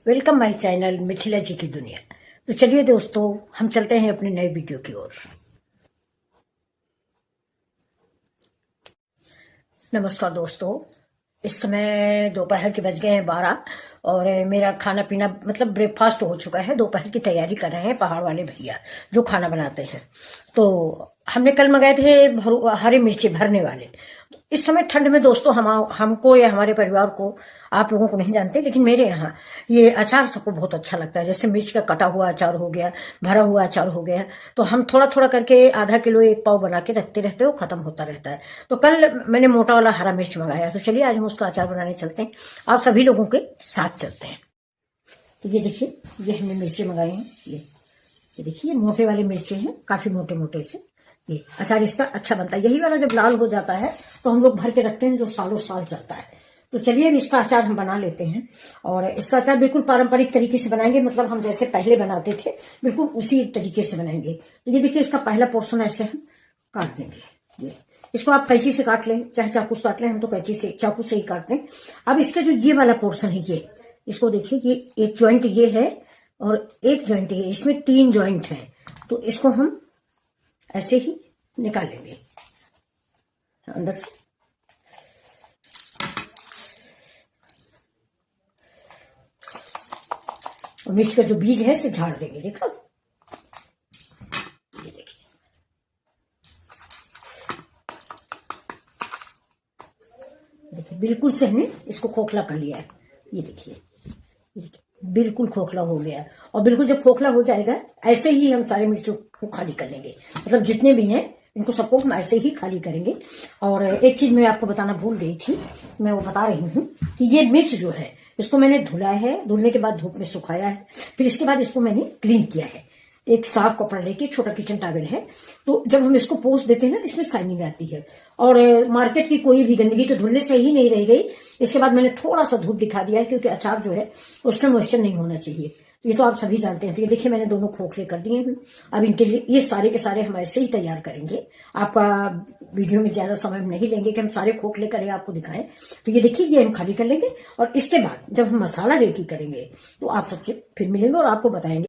Welcome my channel Mithila जी की दुनिया। तो चलिए दोस्तों, हम चलते हैं अपने नए वीडियो की ओर। नमस्कार दोस्तों, इस समय दोपहर के बज गए हैं 12 और मेरा खाना पीना मतलब ब्रेकफास्ट हो चुका है। दोपहर की तैयारी कर रहे हैं पहाड़ वाले भैया जो खाना बनाते हैं। तो हमने कल मंगाए थे हरी मिर्ची भरने वाले। इस समय ठंड में दोस्तों हमको या हमारे परिवार को, आप लोगों को नहीं जानते लेकिन मेरे यहाँ ये अचार सबको बहुत अच्छा लगता है। जैसे मिर्च का कटा हुआ अचार हो गया, भरा हुआ अचार हो गया, तो हम थोड़ा थोड़ा करके आधा किलो 1 पाव बना के रखते रहते हो, खत्म होता रहता है। तो कल मैंने मोटा वाला हरा मिर्च मंगाया। तो चलिए आज हम उसका अचार बनाने चलते हैं, आप सभी लोगों के साथ चलते हैं। तो ये देखिए, ये हमने मिर्ची मंगाई हैं। ये देखिए, मोटे वाले मिर्चे हैं, काफी मोटे मोटे से। ये अचार इसका अच्छा बनता है। यही वाला जब लाल हो जाता है तो हम लोग भर के रखते हैं, जो सालों साल चलता है। तो चलिए अब इसका अचार हम बना लेते हैं। और इसका अचार बिल्कुल पारंपरिक तरीके से बनाएंगे, मतलब हम जैसे पहले बनाते थे बिल्कुल उसी तरीके से बनाएंगे। तो ये देखिए, इसका पहला पोर्शन ऐसे हम काट देंगे। ये इसको आप कैंची से काट लें, चाहे चाकू से काट लें, हम तो कैंची से, चाकू से ही काटते हैं। अब इसका जो ये वाला पोर्शन है, ये इसको देखिए, ये एक ज्वाइंट ये है और एक ज्वाइंट ये, इसमें 3 ज्वाइंट है। तो इसको हम ऐसे ही निकाल लेंगे अंदर से। और मिर्च का जो बीज है इसे झाड़ देंगे। देखा, ये देखिए, देखिए बिल्कुल से हमने इसको खोखला कर लिया है। ये देखिए, बिल्कुल खोखला हो गया। और बिल्कुल जब खोखला हो जाएगा ऐसे ही हम सारे मिर्चों को खाली कर लेंगे, मतलब जितने भी हैं इनको सबको हम ऐसे ही खाली करेंगे। और एक चीज मैं आपको बताना भूल गई थी, मैं वो बता रही हूँ कि ये मिर्च जो है इसको मैंने धुला है, धुलने के बाद धूप में सुखाया है, फिर इसके बाद इसको मैंने क्लीन किया है। एक साफ कपड़ा लेके, छोटा किचन टॉवेल है, तो जब हम इसको पोंछ देते हैं ना तो इसमें शाइनिंग आती है। और मार्केट की कोई भी गंदगी तो धुलने से ही नहीं रह गई। इसके बाद मैंने थोड़ा सा धूप दिखा दिया है, क्योंकि अचार जो है उसमें मॉइस्चर नहीं होना चाहिए। ये तो आप सभी जानते हैं। तो ये देखिए, मैंने दोनों खोखले कर दिए हैं। अब इनके लिए ये सारे के सारे हम ऐसे ही तैयार करेंगे। आपका वीडियो में ज्यादा समय नहीं लेंगे कि हम सारे खोखले करें, आपको दिखाएं। तो ये देखिए, ये हम खाली कर लेंगे और इसके बाद जब हम मसाला रेडी करेंगे तो आप सबसे फिर मिलेंगे और आपको बताएंगे।